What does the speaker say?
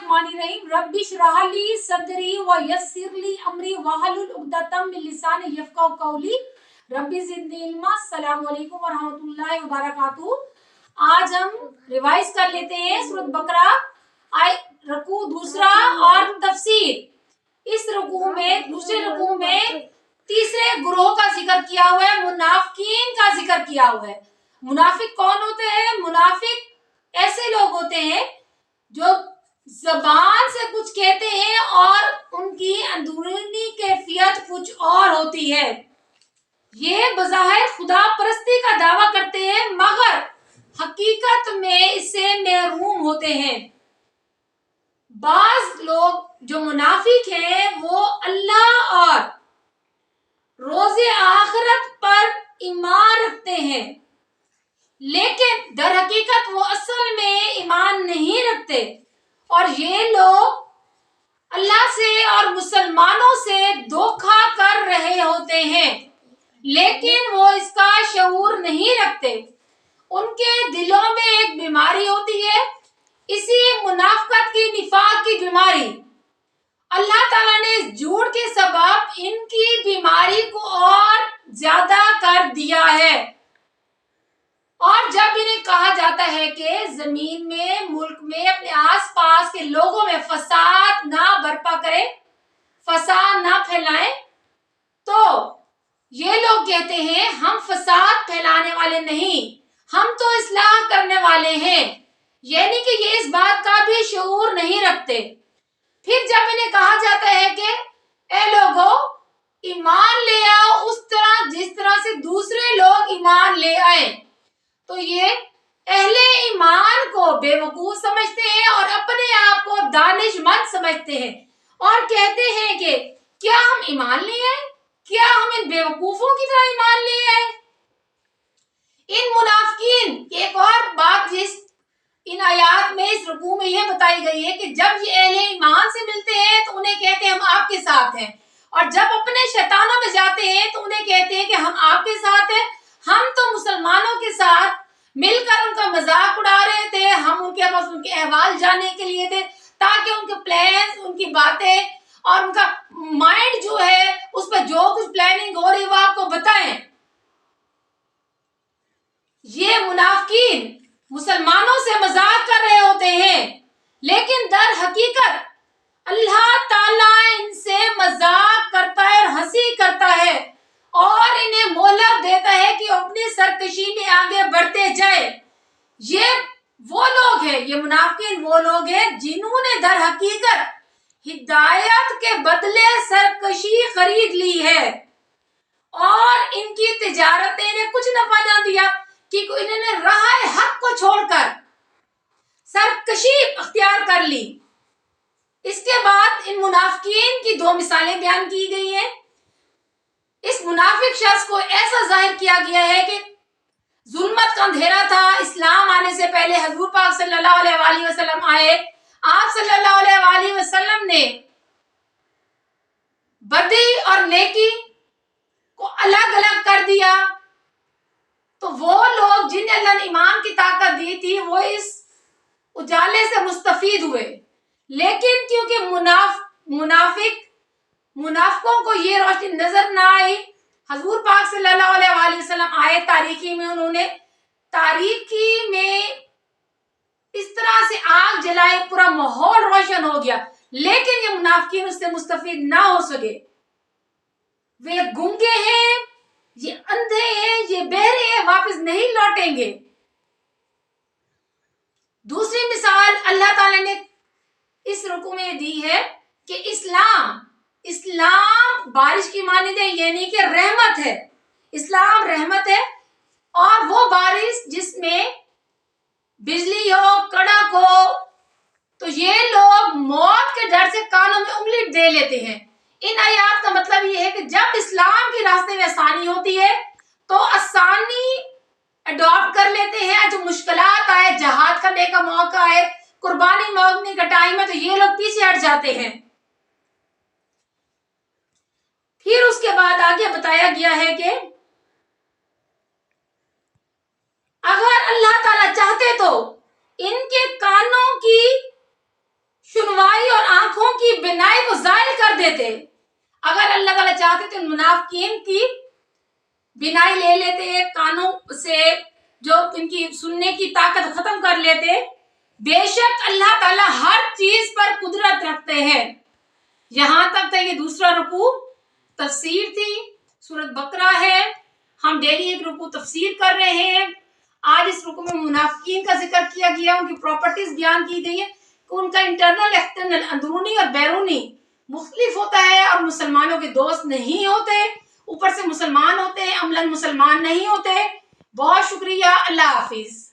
बिस्मिल्लाहिर्रहमानिर्रहीम रब्बि इश्रह ली सदरी व यस्सिर ली अमरी वहलुल उक़दतम मिन लिसानी यफ़क़हू क़ौली रब्बि ज़िदनी इल्मा। अस्सलामु अलैकुम व रहमतुल्लाहि व बरकातुहू। आज हम रिवाइज कर लेते हैं सूरत बकरा आय रुकू दूसरा और तफसीर। इस रुकू में दूसरे रुकू में तीसरे ग्रोह का जिक्र किया हुआ है, मुनाफिकीन का जिक्र किया हुआ है। मुनाफिक कौन होते हैं? मुनाफिक ऐसे लोग होते हैं जो जबान से कुछ कहते हैं और उनकी अंदरूनी कैफियत कुछ और होती है। ये बज़ाहिर खुदा परस्ती का दावा करते हैं मगर हकीकत में इससे महरूम होते हैं। बाज लोग जो मुनाफिक हैं वो अल्लाह और रोज़े आखिरत पर ईमान रखते हैं, लेकिन दर हकीकत वो असल में ईमान नहीं रखते और ये लोग अल्लाह से और मुसलमानों से धोखा कर रहे होते हैं, लेकिन वो इसका शऊर नहीं रखते। उनके दिलों में एक बीमारी होती है, इसी मुनाफिकत की निफाक की बीमारी। अल्लाह ताला ने इस झूठ के सबब इनकी बीमारी को और ज्यादा कर दिया है। और जब इन्हें कहा जाता है कि जमीन में मुल्क में अपने आसपास के लोगों में फसाद ना बर्पा करें, फसाद ना फैलाएं, तो ये लोग कहते हैं हम फसाद फैलाने वाले नहीं, हम तो इस्लाह करने वाले हैं, यानी कि ये इस बात का भी शऊर नहीं रखते। फिर जब इन्हें कहा जाता है कि ए लोगों ईमान ले आओ उस तरह जिस तरह से दूसरे लोग ईमान ले आए, तो ये अहले ईमान को बेवकूफ समझते हैं और अपने आप को दानिशमंद समझते हैं और कहते हैं कि क्या हम ईमान ले आए, क्या हम इन बेवकूफों की तरह ईमान ले आए। इन मुनाफिकीन की एक और बात जिस इन आयात में इस रुकू में यह बताई गई है कि जब ये अहले ईमान से मिलते हैं तो उन्हें कहते हैं हम आपके साथ हैं, और जब अपने शैतानों में जाते हैं तो उन्हें कहते हैं कि हम आपके साथ हैं, हम तो मुसलमानों के साथ मिलकर उनका मजाक उड़ा रहे थे, हम उनके पास उनके अहवाल जानने के लिए थे ताकि उनके प्लान्स, उनकी बातें और उनका माइंड जो है उस पर जो कुछ प्लानिंग हो रही है वो आपको बताएं। ये मुनाफिकीन मुसलमानों से मजाक कर रहे होते हैं, लेकिन दर हकीकत अल्लाह ताला इनसे मजाक करता है और हंसी करता है और इन्हें मोहलत देता है कि अपनी सरकशी में आगे बढ़ते जाए। ये वो लोग हैं, ये मुनाफिकीन वो लोग हैं जिन्होंने दर हकीकत हिदायत के बदले सरकशी खरीद ली है और इनकी तिजारत ने कुछ नफा ना दिया कि इन्होंने राह हक को छोड़कर सरकशी अख्तियार कर ली। इसके बाद इन मुनाफिकीन की दो मिसालें बयान की गई हैं। इस मुनाफिक शख्स को ऐसा जाहिर किया गया है कि जुल्मत का अंधेरा था, इस्लाम आने से पहले हजूर पाक सल्लल्लाहु अलैहि वसल्लम आए, आप सल्लल्लाहु अलैहि वसल्लम ने बदी और नेकी को अलग अलग कर दिया, तो वो लोग जिन्हें अल्लाह ने ईमान की ताकत दी थी वो इस उजाले से मुस्तफीद हुए, लेकिन क्योंकि मुनाफिकों को ये रोशनी नजर ना आई, हजूर पाक सल्लल्लाहु अलैहि वसल्लम आए, तारीकी में उन्होंने तारीकी में इस तरह से आग जलाई, पूरा माहौल रोशन हो गया, लेकिन ये मुनाफिकीन उससे मुस्तफीद ना हो सके। वे गूंगे हैं, ये अंधे हैं, ये बहरे हैं, वापस नहीं लौटेंगे। दूसरी मिसाल अल्लाह ताला ने इस रुकू में दी है कि इस्लाम बारिश की मानिंद है, यानी कि रहमत है। इस्लाम रहमत है और वो बारिश जिसमें बिजली हो, कड़क हो, तो ये लोग मौत के डर से कानों में उंगली दे लेते हैं। इन आयात का मतलब ये है कि जब इस्लाम के रास्ते में आसानी होती है तो आसानी अडॉप्ट कर लेते हैं, जो मुश्किलात आए, जहाद करने का मौका है, कुर्बानी मांगने का टाइम है, तो ये लोग पीछे हट जाते हैं। फिर उसके बाद आगे बताया गया है कि अगर अल्लाह ताला चाहते तो इनके कानों की सुनवाई और आंखों की बिनाई को जायल कर देते। अगर अल्लाह ताला चाहते तो मुनाफिकीन की बिनाई ले लेते, कानों से जो इनकी सुनने की ताकत खत्म कर लेते। बेशक अल्लाह ताला हर चीज पर कुदरत रखते हैं। यहां तक था ये दूसरा रुकू तफसीर थी, सूरत बकरा है। हम डेली एक रुकू तफसीर कर रहे हैं। आज इस रुकू में मुनाफिकीन का जिक्र किया गया, उनकी प्रॉपर्टीज बयान की गई है कि उनका इंटरनल एक्सटर्नल अंदरूनी और बैरूनी मुख्तलिफ होता है और मुसलमानों के दोस्त नहीं होते। ऊपर से मुसलमान होते हैं, अमलन मुसलमान नहीं होते। बहुत शुक्रिया, अल्लाह हाफिज।